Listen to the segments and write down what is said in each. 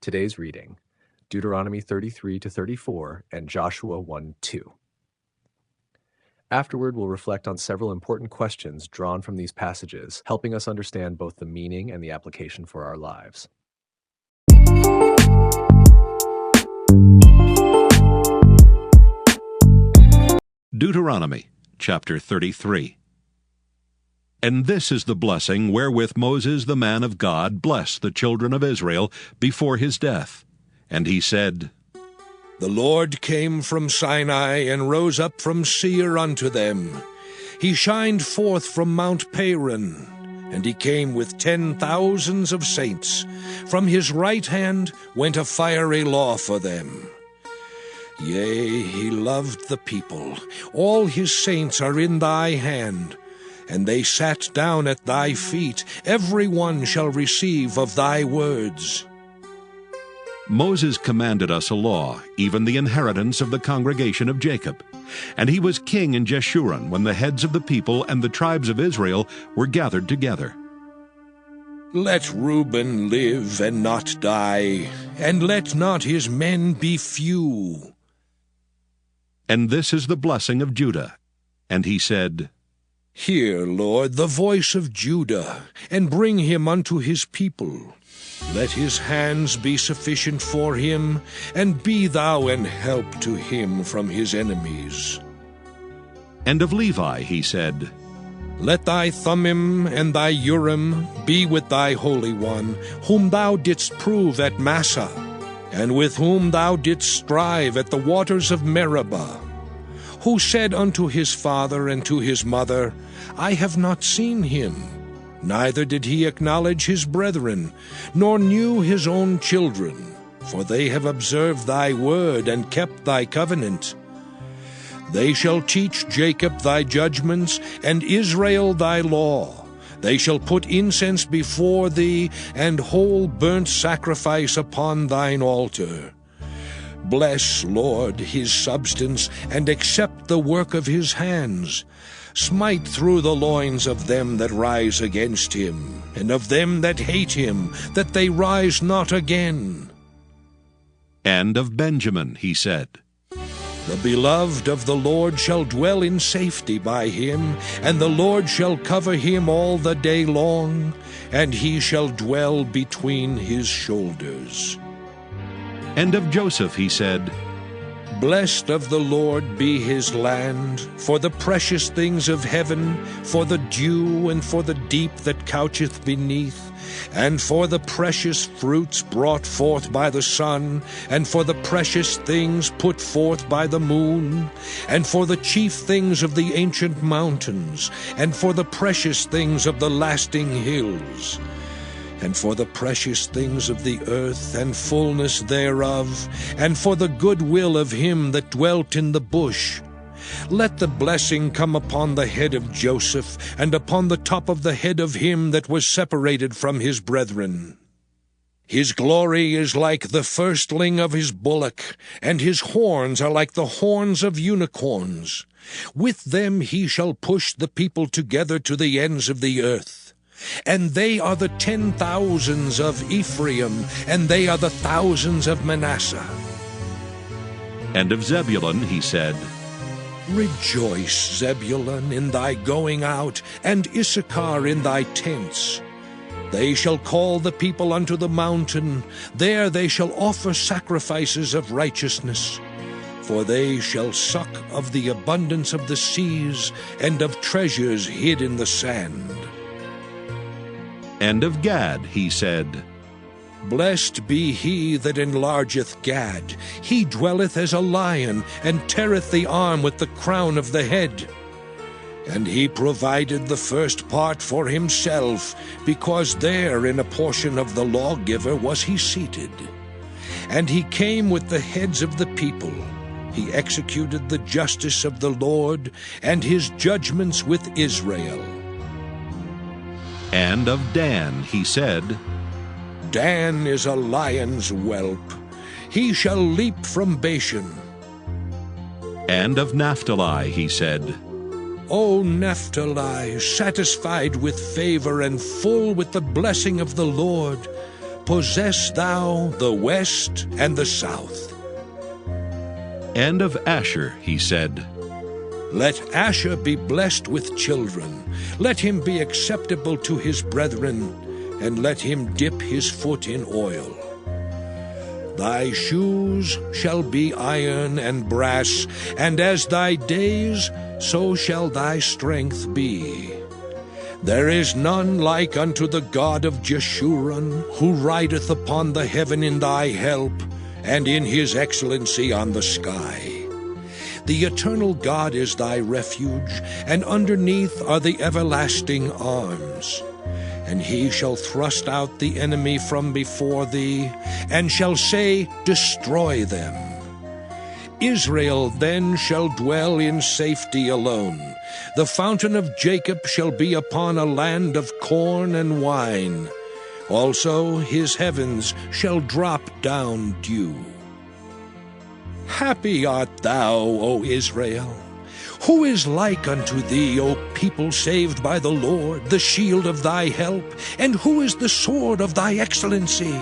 Today's reading, Deuteronomy 33-34 and Joshua 1-2. Afterward, we'll reflect on several important questions drawn from these passages, helping us understand both the meaning and the application for our lives. Deuteronomy chapter 33. And this is the blessing wherewith Moses the man of God blessed the children of Israel before his death. And he said, The Lord came from Sinai and rose up from Seir unto them. He shined forth from Mount Paran, and he came with 10,000s of saints. From his right hand went a fiery law for them. Yea, he loved the people. All his saints are in thy hand, and they sat down at thy feet. Every one shall receive of thy words. Moses commanded us a law, even the inheritance of the congregation of Jacob. And he was king in Jeshurun when the heads of the people and the tribes of Israel were gathered together. Let Reuben live and not die, and let not his men be few. And this is the blessing of Judah. And he said, Hear, Lord, the voice of Judah, and bring him unto his people. Let his hands be sufficient for him, and be thou an help to him from his enemies. And of Levi he said, Let thy Thummim and thy Urim be with thy Holy One, whom thou didst prove at Massah, and with whom thou didst strive at the waters of Meribah, who said unto his father and to his mother, I have not seen him. Neither did he acknowledge his brethren, nor knew his own children, for they have observed thy word and kept thy covenant. They shall teach Jacob thy judgments, and Israel thy law. They shall put incense before thee, and whole burnt sacrifice upon thine altar. Bless, Lord, his substance, and accept the work of his hands. Smite through the loins of them that rise against him, and of them that hate him, that they rise not again. And of Benjamin he said, The beloved of the Lord shall dwell in safety by him, and the Lord shall cover him all the day long, and he shall dwell between his shoulders. And of Joseph he said, Blessed of the Lord be his land, for the precious things of heaven, for the dew and for the deep that coucheth beneath, and for the precious fruits brought forth by the sun, and for the precious things put forth by the moon, and for the chief things of the ancient mountains, and for the precious things of the lasting hills, and for the precious things of the earth and fullness thereof, and for the good will of him that dwelt in the bush. Let the blessing come upon the head of Joseph, and upon the top of the head of him that was separated from his brethren. His glory is like the firstling of his bullock, and his horns are like the horns of unicorns. With them he shall push the people together to the ends of the earth. And they are the 10,000s of Ephraim, and they are the thousands of Manasseh. And of Zebulun he said, Rejoice, Zebulun, in thy going out, and Issachar in thy tents. They shall call the people unto the mountain. There they shall offer sacrifices of righteousness. For they shall suck of the abundance of the seas, and of treasures hid in the sand. And of Gad he said, Blessed be he that enlargeth Gad. He dwelleth as a lion, and teareth the arm with the crown of the head. And he provided the first part for himself, because there in a portion of the lawgiver was he seated. And he came with the heads of the people. He executed the justice of the Lord, and his judgments with Israel. And of Dan he said, Dan is a lion's whelp. He shall leap from Bashan. And of Naphtali he said, O Naphtali, satisfied with favor and full with the blessing of the Lord, possess thou the west and the south. And of Asher he said, Let Asher be blessed with children. Let him be acceptable to his brethren, and let him dip his foot in oil. Thy shoes shall be iron and brass, and as thy days, so shall thy strength be. There is none like unto the God of Jeshurun, who rideth upon the heaven in thy help, and in his excellency on the sky. The eternal God is thy refuge, and underneath are the everlasting arms. And he shall thrust out the enemy from before thee, and shall say, Destroy them. Israel then shall dwell in safety alone. The fountain of Jacob shall be upon a land of corn and wine. Also his heavens shall drop down dew. Happy art thou, O Israel! Who is like unto thee, O people saved by the Lord, the shield of thy help? And who is the sword of thy excellency?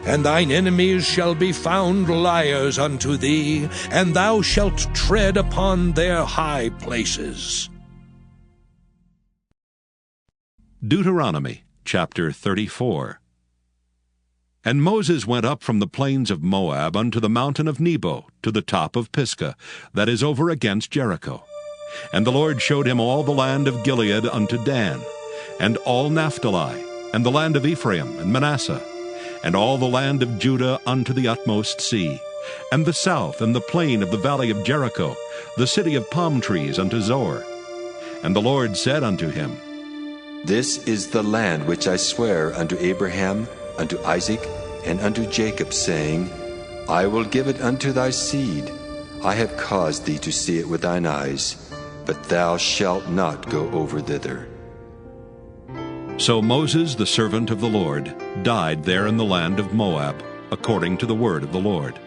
And thine enemies shall be found liars unto thee, and thou shalt tread upon their high places. Deuteronomy chapter 34. And Moses went up from the plains of Moab unto the mountain of Nebo, to the top of Pisgah, that is over against Jericho. And the Lord showed him all the land of Gilead unto Dan, and all Naphtali, and the land of Ephraim and Manasseh, and all the land of Judah unto the utmost sea, and the south, and the plain of the valley of Jericho, the city of palm trees unto Zoar. And the Lord said unto him, This is the land which I swear unto Abraham, unto Isaac, and unto Jacob, saying, I will give it unto thy seed. I have caused thee to see it with thine eyes, but thou shalt not go over thither. So Moses, the servant of the Lord, died there in the land of Moab, according to the word of the Lord.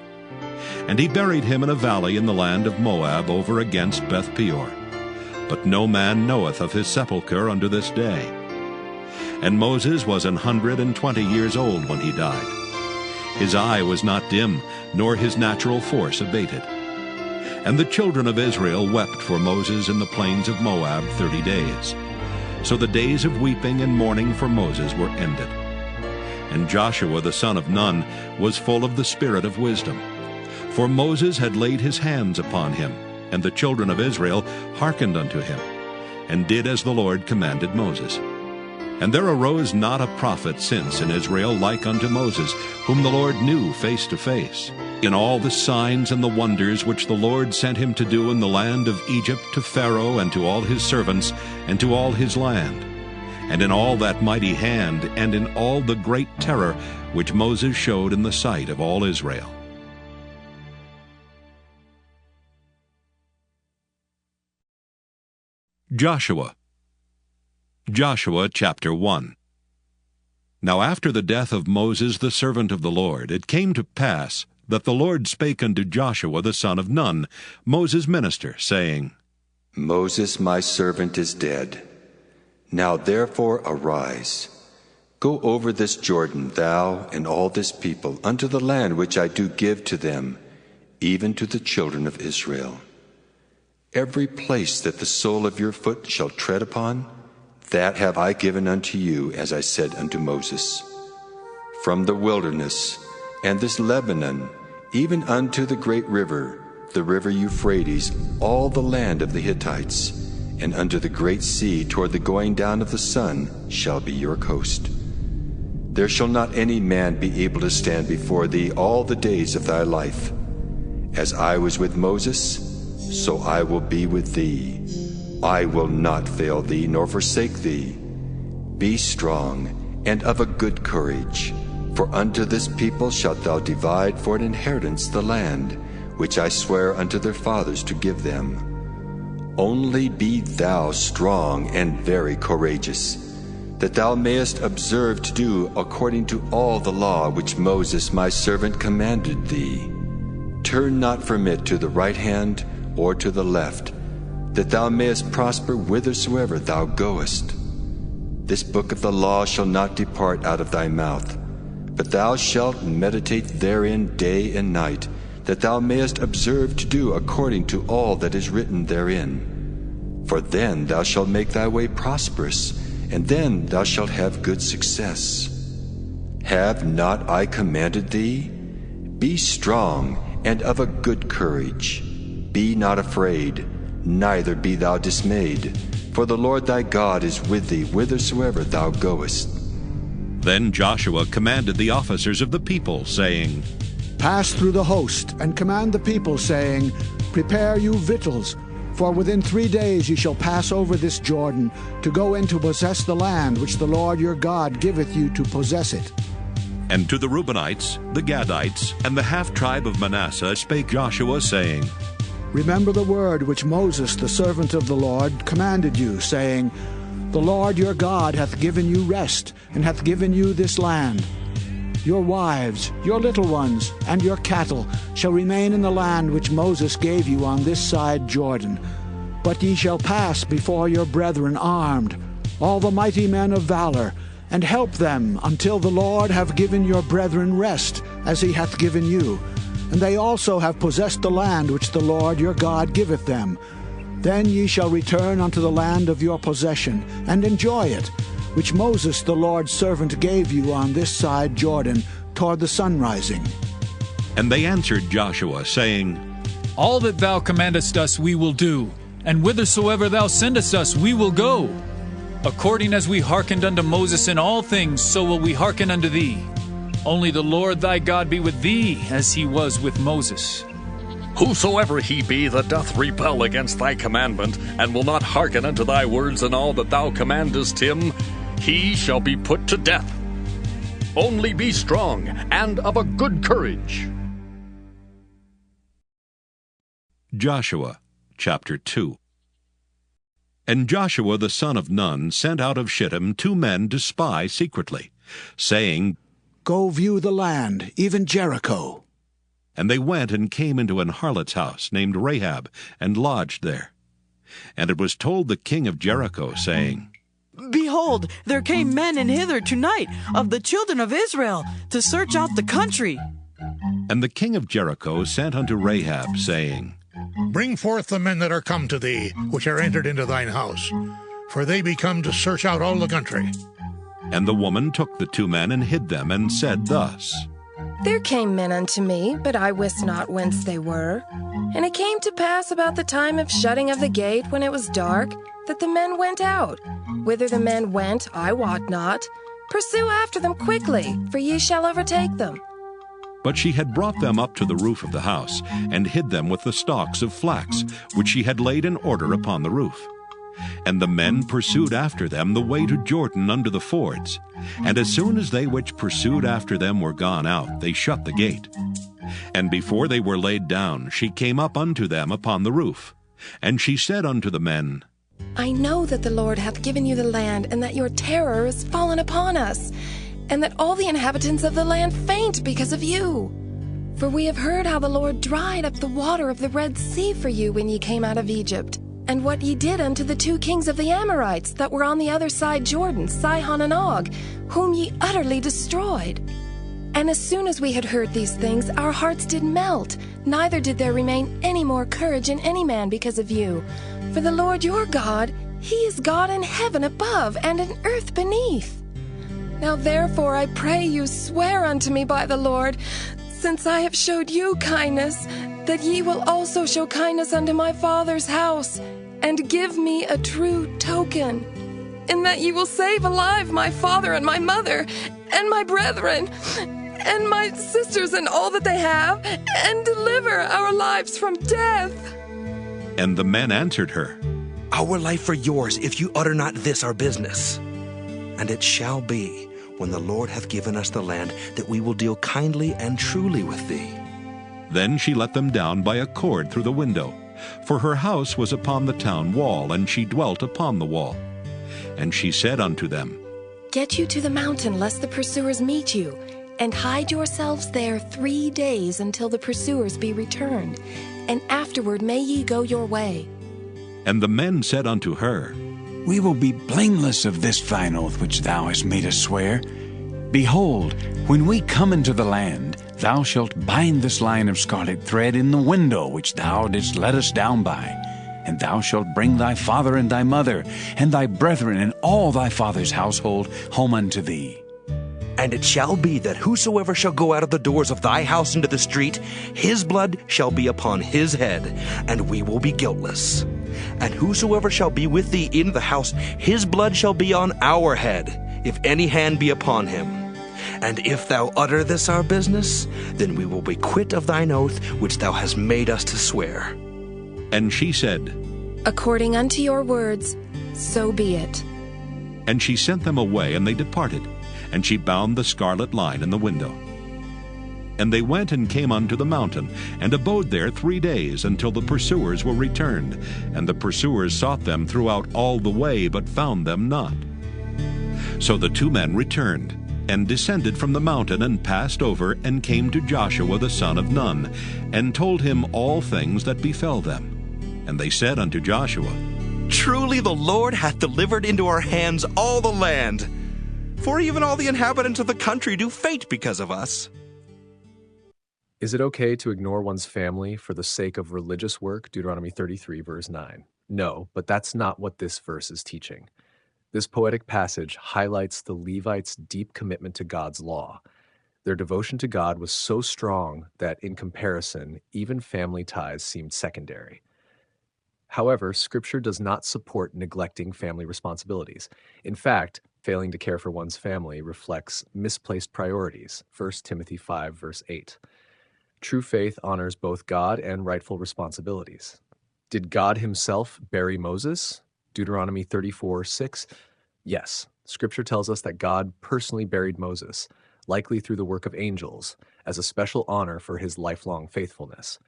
And he buried him in a valley in the land of Moab over against Beth-peor. But no man knoweth of his sepulchre unto this day. And Moses was 120 years old when he died. His eye was not dim, nor his natural force abated. And the children of Israel wept for Moses in the plains of Moab 30 days. So the days of weeping and mourning for Moses were ended. And Joshua the son of Nun was full of the spirit of wisdom. For Moses had laid his hands upon him, and the children of Israel hearkened unto him, and did as the Lord commanded Moses. And there arose not a prophet since in Israel like unto Moses, whom the Lord knew face to face, in all the signs and the wonders which the Lord sent him to do in the land of Egypt to Pharaoh and to all his servants and to all his land, and in all that mighty hand and in all the great terror which Moses showed in the sight of all Israel. Joshua chapter 1. Now after the death of Moses the servant of the Lord, it came to pass that the Lord spake unto Joshua the son of Nun, Moses' minister, saying, Moses my servant is dead. Now therefore arise, go over this Jordan, thou and all this people, unto the land which I do give to them, even to the children of Israel. Every place that the sole of your foot shall tread upon, that have I given unto you, as I said unto Moses. From the wilderness and this Lebanon, even unto the great river, the river Euphrates, all the land of the Hittites, and unto the great sea toward the going down of the sun shall be your coast. There shall not any man be able to stand before thee all the days of thy life. As I was with Moses, so I will be with thee. I will not fail thee nor forsake thee. Be strong and of a good courage, for unto this people shalt thou divide for an inheritance the land, which I swear unto their fathers to give them. Only be thou strong and very courageous, that thou mayest observe to do according to all the law which Moses my servant commanded thee. Turn not from it to the right hand or to the left, that thou mayest prosper whithersoever thou goest. This book of the law shall not depart out of thy mouth, But thou shalt meditate therein day and night, that thou mayest observe to do according to all that is written therein. For then thou shalt make thy way prosperous, and then thou shalt have good success. Have not I commanded thee? Be strong and of a good courage. Be not afraid, neither be thou dismayed, for the Lord thy God is with thee whithersoever thou goest. Then Joshua commanded the officers of the people, saying, Pass through the host, and command the people, saying, Prepare you victuals, for within 3 days ye shall pass over this Jordan, to go in to possess the land which the Lord your God giveth you to possess it. And to the Reubenites, the Gadites, and the half-tribe of Manasseh spake Joshua, saying, Remember the word which Moses the servant of the Lord commanded you, saying, The Lord your God hath given you rest, and hath given you this land. Your wives, your little ones, and your cattle shall remain in the land which Moses gave you on this side Jordan. But ye shall pass before your brethren armed, all the mighty men of valor, and help them until the Lord have given your brethren rest, as he hath given you. And they also have possessed the land which the Lord your God giveth them. Then ye shall return unto the land of your possession, and enjoy it, which Moses the Lord's servant gave you on this side Jordan, toward the sunrising. And they answered Joshua, saying, All that thou commandest us we will do, and whithersoever thou sendest us we will go. According as we hearkened unto Moses in all things, so will we hearken unto thee. Only the Lord thy God be with thee, as he was with Moses. Whosoever he be that doth rebel against thy commandment, and will not hearken unto thy words in all that thou commandest him, he shall be put to death. Only be strong and of a good courage. Joshua chapter 2. And Joshua the son of Nun sent out of Shittim 2 men to spy secretly, saying, Go view the land, even Jericho. And they went and came into an harlot's house named Rahab, and lodged there. And it was told the king of Jericho, saying, Behold, there came men in hither tonight of the children of Israel to search out the country. And the king of Jericho sent unto Rahab, saying, Bring forth the men that are come to thee, which are entered into thine house, for they be come to search out all the country. And the woman took the 2 men and hid them, and said thus, There came men unto me, but I wist not whence they were. And it came to pass about the time of shutting of the gate, when it was dark, that the men went out. Whither the men went, I wot not. Pursue after them quickly, for ye shall overtake them. But she had brought them up to the roof of the house, and hid them with the stalks of flax, which she had laid in order upon the roof. And the men pursued after them the way to Jordan under the fords. And as soon as they which pursued after them were gone out, they shut the gate. And before they were laid down, she came up unto them upon the roof. And she said unto the men, I know that the Lord hath given you the land, and that your terror is fallen upon us, and that all the inhabitants of the land faint because of you. For we have heard how the Lord dried up the water of the Red Sea for you when ye came out of Egypt, and what ye did unto the 2 kings of the Amorites that were on the other side Jordan, Sihon and Og, whom ye utterly destroyed. And as soon as we had heard these things, our hearts did melt, neither did there remain any more courage in any man because of you. For the Lord your God, he is God in heaven above and in earth beneath. Now therefore I pray you swear unto me by the Lord, since I have showed you kindness, that ye will also show kindness unto my father's house, and give me a true token, in that ye will save alive my father and my mother, and my brethren, and my sisters and all that they have, and deliver our lives from death. And the men answered her, Our life for yours, if you utter not this our business. And it shall be, when the Lord hath given us the land, that we will deal kindly and truly with thee. Then she let them down by a cord through the window, for her house was upon the town wall, and she dwelt upon the wall. And she said unto them, Get you to the mountain, lest the pursuers meet you, and hide yourselves there 3 days until the pursuers be returned, and afterward may ye go your way. And the men said unto her, We will be blameless of this thine oath which thou hast made us swear. Behold, when we come into the land, thou shalt bind this line of scarlet thread in the window which thou didst let us down by. And thou shalt bring thy father and thy mother, and thy brethren and all thy father's household home unto thee. And it shall be that whosoever shall go out of the doors of thy house into the street, his blood shall be upon his head, and we will be guiltless. And whosoever shall be with thee in the house, his blood shall be on our head, if any hand be upon him. And if thou utter this our business, then we will be quit of thine oath which thou hast made us to swear. And she said, According unto your words, so be it. And she sent them away, and they departed. And she bound the scarlet line in the window. And they went and came unto the mountain, and abode there 3 days, until the pursuers were returned. And the pursuers sought them throughout all the way, but found them not. So the 2 men returned, and descended from the mountain, and passed over, and came to Joshua the son of Nun, and told him all things that befell them. And they said unto Joshua, Truly the Lord hath delivered into our hands all the land, for even all the inhabitants of the country do faint because of us. Is it okay to ignore one's family for the sake of religious work? Deuteronomy 33, verse 9. No, but that's not what this verse is teaching. This poetic passage highlights the Levites' deep commitment to God's law. Their devotion to God was so strong that, in comparison, even family ties seemed secondary. However, Scripture does not support neglecting family responsibilities. In fact, failing to care for one's family reflects misplaced priorities. 1 Timothy 5, verse 8. True faith honors both God and rightful responsibilities. Did God himself bury Moses? Deuteronomy 34, 6. Yes, Scripture tells us that God personally buried Moses, likely through the work of angels, as a special honor for his lifelong faithfulness.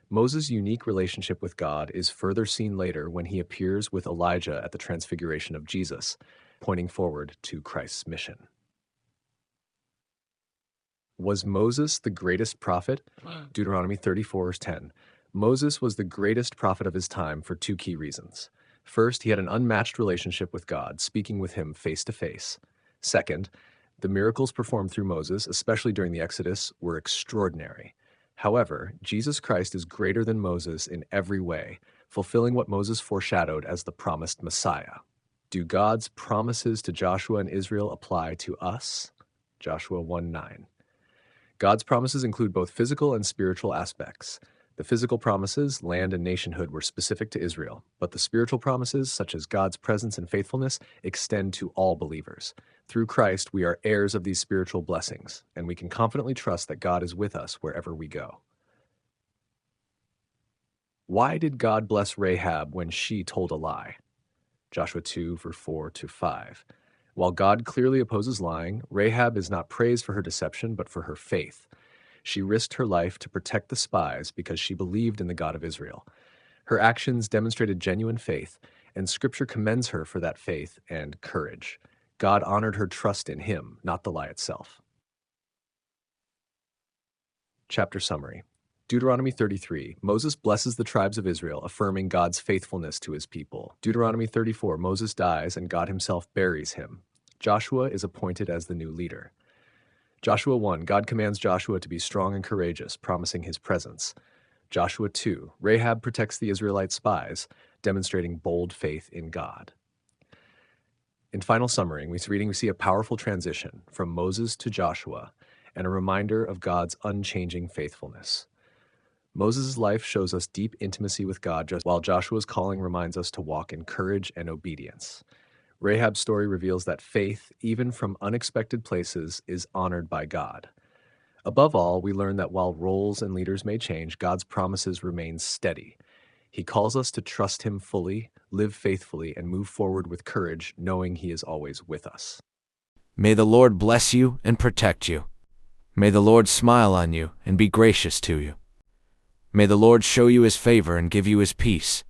Moses' unique relationship with God is further seen later when he appears with Elijah at the transfiguration of Jesus, pointing forward to Christ's mission. Was Moses the greatest prophet? Deuteronomy 34, 10. Moses was the greatest prophet of his time for 2 key reasons. First, he had an unmatched relationship with God, speaking with him face to face. Second, the miracles performed through Moses, especially during the Exodus, were extraordinary. However, Jesus Christ is greater than Moses in every way, fulfilling what Moses foreshadowed as the promised Messiah. Do God's promises to Joshua and Israel apply to us? Joshua 1:9. God's promises include both physical and spiritual aspects. The physical promises, land and nationhood, were specific to Israel, but the spiritual promises, such as God's presence and faithfulness, extend to all believers. Through Christ, we are heirs of these spiritual blessings, and we can confidently trust that God is with us wherever we go. Why did God bless Rahab when she told a lie? Joshua 2, verse 4-5. While God clearly opposes lying, Rahab is not praised for her deception, but for her faith. She risked her life to protect the spies because she believed in the God of Israel. Her actions demonstrated genuine faith, and Scripture commends her for that faith and courage. God honored her trust in him, not the lie itself. Chapter summary. Deuteronomy 33, Moses blesses the tribes of Israel, affirming God's faithfulness to his people. Deuteronomy 34, Moses dies and God himself buries him. Joshua is appointed as the new leader. Joshua 1, God commands Joshua to be strong and courageous, promising his presence. Joshua 2, Rahab protects the Israelite spies, demonstrating bold faith in God. In final summary, we see a powerful transition from Moses to Joshua and a reminder of God's unchanging faithfulness. Moses' life shows us deep intimacy with God, while Joshua's calling reminds us to walk in courage and obedience. Rahab's story reveals that faith, even from unexpected places, is honored by God. Above all, we learn that while roles and leaders may change, God's promises remain steady. He calls us to trust him fully, live faithfully, and move forward with courage, knowing he is always with us. May the Lord bless you and protect you. May the Lord smile on you and be gracious to you. May the Lord show you his favor and give you his peace.